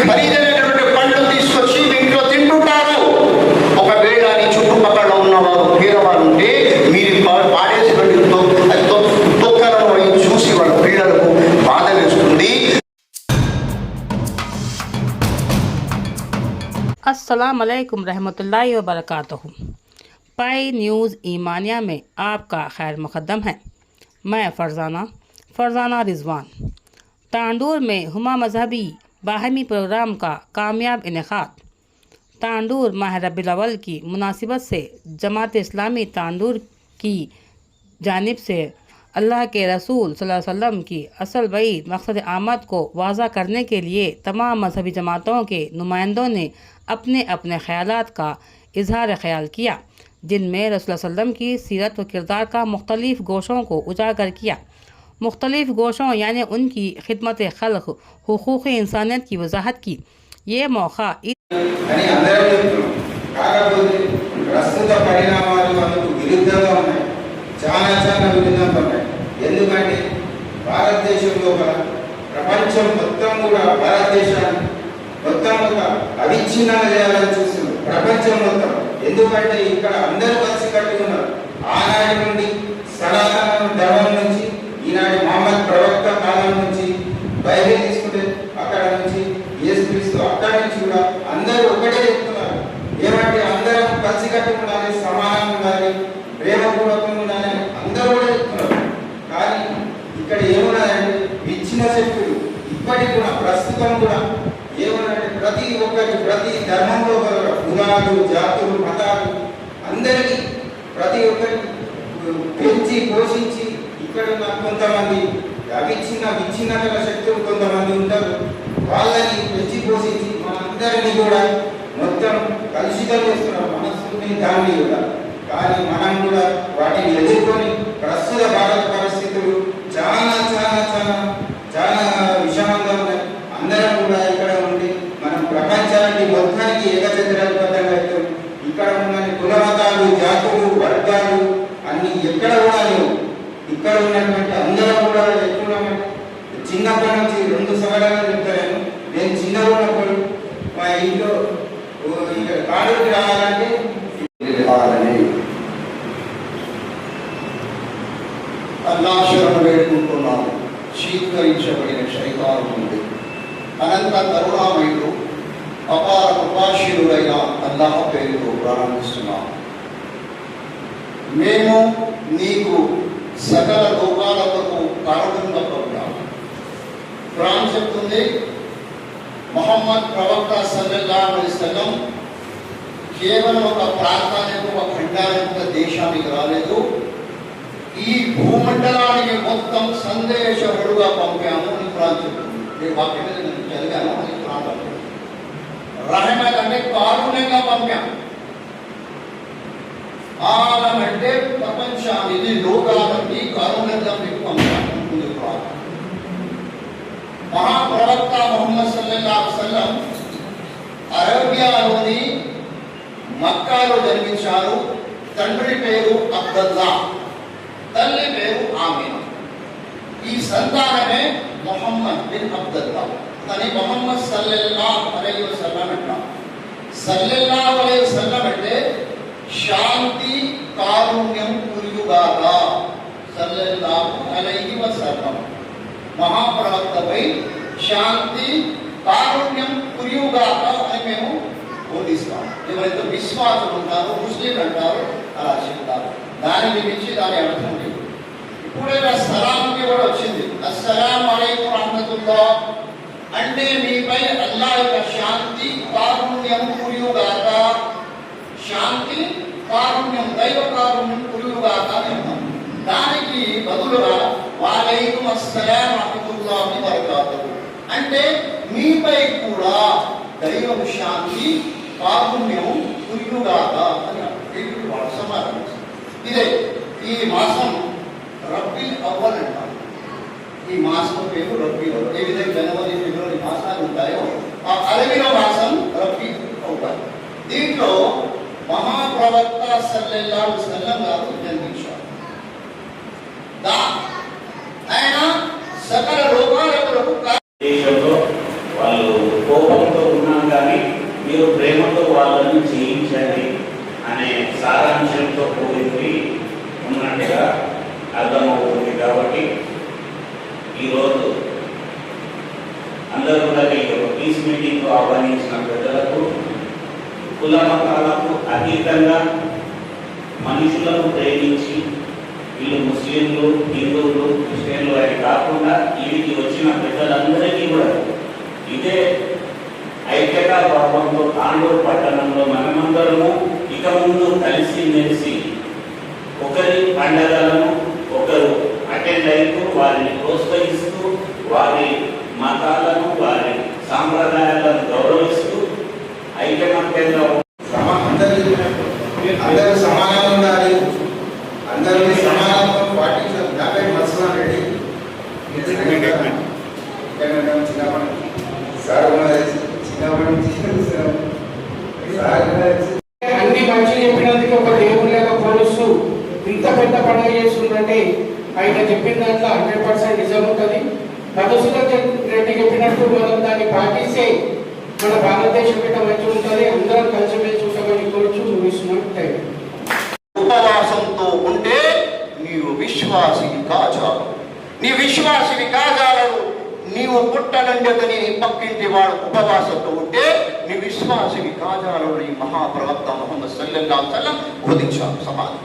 ఖరీదైనటువంటి పండ్లు తీసుకొచ్చి మీ ఇంట్లో తింటుంటారు. ఒకవేళ నీ చుట్టుపక్కల ఉన్నవారు పేదవారు ఉంటే మీరు పాడేసినటువంటి తొక్కలను అవి చూసి వాళ్ళ పిల్లలకు బాధ వేస్తుంది. अस्सलाम वालेकुम रहमतुल्लाहि व बरकातहू। पाई न्यूज़ ईमानिया में आपका खैर मुक़द्दम है। मैं फ़रज़ाना रिज़वान। तांडूर में हुमा मजहबी बाहमी प्रोग्राम का कामयाब इनेकाद। तांडूर माह रबीउल अव्वल की मुनासिबत से जमात इस्लामी तांडूर की जानिब से अल्लाह के रसूल सल्लल्लाहु अलैहि वसल्लम की असल वईद मकसद आमद को वाज़ा करने के लिए तमाम मजहबी जमातों के नुमाइंदों ने अपने अपने ख़यालात का इजहार ख़याल किया, जिनमें रसूल सल्लल्लाहु अलैहि वसल्लम की सीरत व किरदार का मुख्तलिफ़ गोशों को उजागर किया। मुख्तलिफ़ गोशों यानी उनकी खिदमत खल्क़, हुकूक़ इंसानियत की वजाहत की। ये मौका ఎందుకంటే భారతదేశంలో ప్రపంచం మొత్తం కూడా భారతదేశాన్ని మొత్తం ఒక అవిచ్ఛిన్నంగా చేయాలని చూస్తున్నారు ప్రపంచం మొత్తం. ఎందుకంటే ఇక్కడ అందరూ కలిసి కట్టుకున్నారు. ఆనాటి నుండి సనాతన ధర్మం నుంచి ఈనాటి మహమ్మద్ ప్రవక్త కాలం నుంచి బైబిల్ తీసుకుంటే అక్కడ నుంచి యేసుక్రీస్తు అక్కడి నుంచి కూడా అందరూ ఒకటే చెప్తున్నారు. ఏమంటే అందరం కలిసి కట్టుకుండాలి, సమానంగా ఉండాలి, ప్రేమపూర్వకంగా ఉండాలి, అందరూ కూడా చెప్తున్నారు. కానీ ఇక్కడ ఏమున్నదంటే విచ్ఛిన్న శక్తులు ఇప్పటికి కూడా ప్రస్తుతం కూడా ఏమన్నారంటే ప్రతి ఒక్కరికి ప్రతి ధర్మంలో కులాలు, జాతులు, మతాలు అందరికీ ప్రతి ఒక్కరికి పెంచి పోషించి ఇక్కడ ఉన్న కొంతమంది విచ్ఛిన్నతల శక్తులు కొంతమంది ఉంటారు. వాళ్ళని పెంచి పోషించి మనందరినీ కూడా మొత్తం కలుషితం చేస్తున్నారు మనస్సుని దాన్ని కూడా. కానీ మనం కూడా వాటిని ఎదుర్కొని ప్రస్తుత భారత పరిస్థితులు చాలా చాలా చాలా చాలా విషమంగా ఉన్నాయి. అందరం కూడా ఇక్కడ ఉండి మనం ప్రపంచానికి మొత్తానికి ఏకచంద్రాధిపత్యంగా అవుతాం. ఇక్కడ ఉన్న కుల మతాలు, జాతులు, వర్గాలు అన్ని ఎక్కడ కూడా లేవు. ఇక్కడ ఉన్నటువంటి అందరం కూడా ఎక్కున్నామంటే చిన్నప్పటి నుంచి 2 సంవత్సరాలు చెప్తాను. నేను చిన్నగా ఉన్నప్పుడు మా ఇంట్లో కాడుకి రావాలంటే అల్లాహ్ శరణు వేడుకుంటున్నాము. శీతీకరించబడిన శైతాను నుండి అనంత కరుణామయుడు అపార కృపాశీలుడైన అల్లాహ్ పేరుతో ప్రారంభిస్తున్నాము. మేము నీకు సకల లోకాలకు కారణంగా ప్రభుత్వం. ఖురాన్ చెప్తుంది, ముహమ్మద్ ప్రవక్త సల్లల్లాహు అలైహి వసల్లం కేవలం ఒక ప్రాంతానికి, ఒక ఖండానికి, ఒక దేశానికి రాలేదు. ఈ భూమండలానికి మొత్తం సందేశకుడుగా పంపాము అని ఖురాన్ చెప్తుంది. ఈ వాక్యం నేను చదివాను అని ఖురాన్ చెప్తుంది. రహమత్ అంటే కారుణ్యంగా పంపాము. ఆలం అంటే ప్రపంచానికి, లోకాలకి కారుణ్యంగా మీకు పంపాము. మహాప్రవక్త ముహమ్మద్ సల్లల్లాహు అలైహి వసల్లం అరేబియాలోని మక్కాలో జన్మించారు. తండ్రి పేరు అబ్దుల్లా, తల్లి పేరు ఆమినా. ఈ సంతానమే ముహమ్మద్ బిన్ అబ్దుల్లా. అని ముహమ్మద్ సల్లల్లాహు అలైహి వసల్లం అంటారు. సల్లల్లాహు అలైహి వసల్లం అంటే శాంతి కారుణ్యం కురియుగాక. సల్లల్లాహు అలైహి వసల్లం మహాప్రవక్తపై శాంతి కారుణ్యం కురియుగాక అని మేము బోధిస్తాం. ఎవరైతే విశ్వాసులు ఉంటారో, ముస్లిం అంటారు, అలా చెప్తారు. దానికి మించి దాని అర్థం లేదు. ఇప్పుడే సలాంకి కూడా వచ్చింది. అస్సలాము అలైకుం రహ్మతుల్లాహ్ అంటే మీపై అల్లాహ్ యొక్క శాంతి కారుణ్యం కురియుగాక. శాంతి కారుణ్యం, దైవ కారుణ్యం కురియుగాక అని అన్నాం. దానికి బదులుగా వలైకుం అస్సలాం రహ్మతుల్లాహి వబరకాతుహు అంటే మీపై కూడా దైవం శాంతి కారుణ్యం కురియుగాక అని సమాధానం. ఇదే ఈ మాసం రబీఉల్ అవ్వల్ అంటారు. ఈ మాసం పేరు రబీఉల్ అవ్వల్. ఏ విధంగా జనవరి, ఫిబ్రవరి మాసాలు ఉంటాయో ఆ అరబీలో మాసం రబీఉల్ అవ్వల్. దీంట్లో మహాప్రవక్త సల్లల్లాహు అలైహి వసల్లం గారు జన్మించారు. ఆయన సకల లోకాలకు దేశంలో వాళ్ళు కోపం మీరు ప్రేమతో వాళ్ళని చేయించండి అనే సారాంశంతో కూడింది ఉన్నట్టుగా అర్థమవుతుంది. కాబట్టి ఈరోజు అందరూ కూడా ఈ యొక్క పీస్ మీటింగ్ ఆహ్వానించిన ప్రజలకు కుల మతాలకు అతీతంగా మనుషులను ప్రేమించి వీళ్ళు ముస్లింలు, హిందువులు, క్రిస్టియన్లు అని కాకుండా వీరికి వచ్చిన ప్రజలందరికీ కూడా ఇదే ఐక్యతా భావంతో తాండూరు పట్టణంలో మనమందరము ఇక ముందు కలిసి మెలిసి ఒకరి పండగలను ఒకరు అటెండ్ అవుతూ వారిని ప్రోత్సహిస్తూ వారి మతాలను వారి సాంప్రదాయాలను గౌరవిస్తూ ఐకమత్యంగా అందరూ సమానంగా ఉండాలి, అందరినీ సమానంగా పాటించాలి. నా పేరు మత్స్యనారాయణ రెడ్డి. అన్ని మంచి చెప్పినందుకు ఒక దేవుళ్ళగా పోలుస్తూ ఇంత పెద్ద పండుగ చేస్తుందంటే ఆయన చెప్పిన దాంట్లో 100% నిజం ఉంటుంది. మధుసూదన్ రెడ్డి చెప్పినట్టు మనం దాన్ని పాటిస్తే మన భారతదేశం బిడ్డ మంచిగా ఉంటుంది. అందరం కలిసిమెలిసి ఉంటామని కోరుచు ముగిస్తున్నాం. Thank you. ఉపవాసంతో ఉంటే నీవు విశ్వాసివి కాజాలు. నీ విశ్వాసివి కాజాలను నీవు పుట్టనండని పక్కింటి వాడు ఉపవాసంతో ఉంటే నీ విశ్వాసివి కాజాలని మహాప్రవక్త ముహమ్మద్ సల్లల్లాహు అలైహి వసల్లం బోధించారు సమాజం.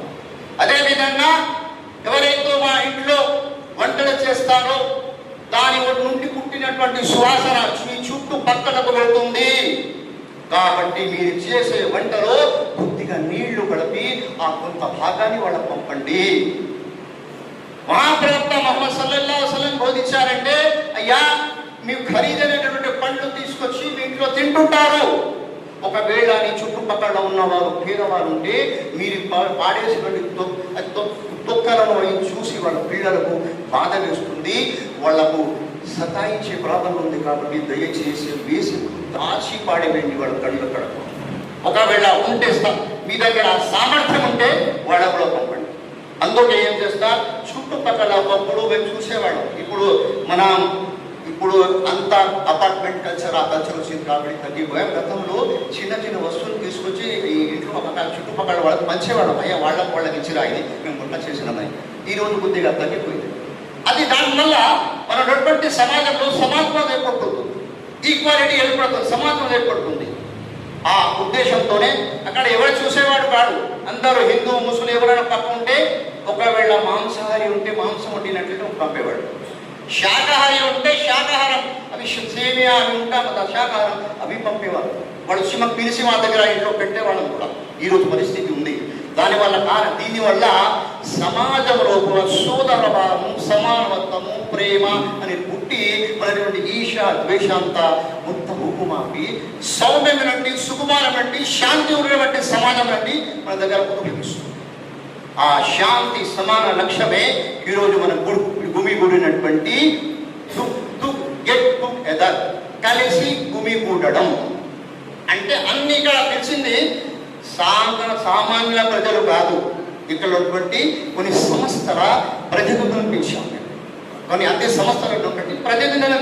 అదేవిధంగా ఎవరైతే మా ఇంట్లో వంటలు చేస్తారో దాని నుండి పుట్టినటువంటి సువాసన మీ చుట్టూ పక్కనకు వెళ్తుంది. కాబట్టి మీరు చేసే వంటలో కొద్దిగా నీళ్లు కలిపి ఆ కొంత భాగాన్ని వాళ్ళకు పంపండి. మహాప్రవక్త ముహమ్మద్ సల్లల్లాహు అలైహి వసల్లం బోధించారంటే, అయ్యా మీరు ఖరీదైనటువంటి పండ్లు తీసుకొచ్చి మీ ఇంట్లో తింటుంటారు. ఒకవేళ నీ చుట్టుపక్కల ఉన్నవారు పేదవారు ఉంటే మీరు పాడేసినటువంటి తొక్కలను చూసి వాళ్ళ పిల్లలకు బాధ వేస్తుంది, వాళ్లకు సతాయించే ప్రాబ్లం ఉంది. కాబట్టి దయచేసి వేసి దాచి పాడేవేంటి వాళ్ళ కళ్ళు కడకు. ఒకవేళ ఉంటే మీ దగ్గర సామర్థ్యం ఉంటే వాళ్ళ కూడా పంపండి. అందుకే ఏం చేస్తా, చుట్టుపక్కల ఒకప్పుడు మేము చూసేవాళ్ళం. ఇప్పుడు అంత అపార్ట్మెంట్ కల్చర్ ఆ కల్చర్ వచ్చింది కాబట్టి తగ్గిపోయాం. గతంలో చిన్న చిన్న వస్తువులు తీసుకొచ్చి ఈ ఇంట్లో చుట్టుపక్కల వాళ్ళకి పంచేవాళ్ళం. అయ్యా వాళ్ళకి ఇచ్చిరా, ఇది మేము గుంట చేసినామని. ఈరోజు కొద్దిగా తగ్గిపోయింది. అది దానివల్ల మనం ఉన్నటువంటి సమాజంలో సమాజం ఏర్పడుతుంది, ఈక్వాలిటీ ఏర్పడుతుంది, సమాజం ఏర్పడుతుంది. ఆ ఉద్దేశంతోనే అక్కడ ఎవరు చూసేవాడు కాదు. అందరూ హిందూ ముస్లిం ఎవరైనా పక్క ఉంటే ఒకవేళ మాంసాహారి ఉంటే మాంసం వండినట్లయితే పంపేవాడు. శాకాహారి ఉంటే శాకాహారం అవి సేమియా అవి ఉంటాం కదా శాకాహారం అవి పంపేవారు. వాళ్ళు సిమకు పిలిచి మా దగ్గర ఇంట్లో పెట్టేవాళ్ళం కూడా. ఈరోజు పరిస్థితి ఉంది. దీనివల్ల సమాజంలో కూడా సోదర భావం, సమానత్వము, ప్రేమ అని పుట్టి మనటువంటి ఈశా ద్వేషాంత మొత్తం రూపుమాపి సౌమ్యమైనటువంటి, సుకుమారమైనటువంటి, శాంతి ఉన్నటువంటి సమాజం నుండి మన దగ్గర ఉపయోగిస్తుంది. ఆ శాంతి సమాన లక్ష్యమే ఈరోజు మన గుమిగూడినటువంటి కలిసి గుమిగూడడం అంటే. అన్ని ఇక్కడ తెలిసింది సామాన్య ప్రజలు కాదు, ఇక్కడ ఉన్నటువంటి కొన్ని సంస్థల ప్రతినిధులను పిలిచాం. కొన్ని అన్ని సంస్థల ప్రతినిధులను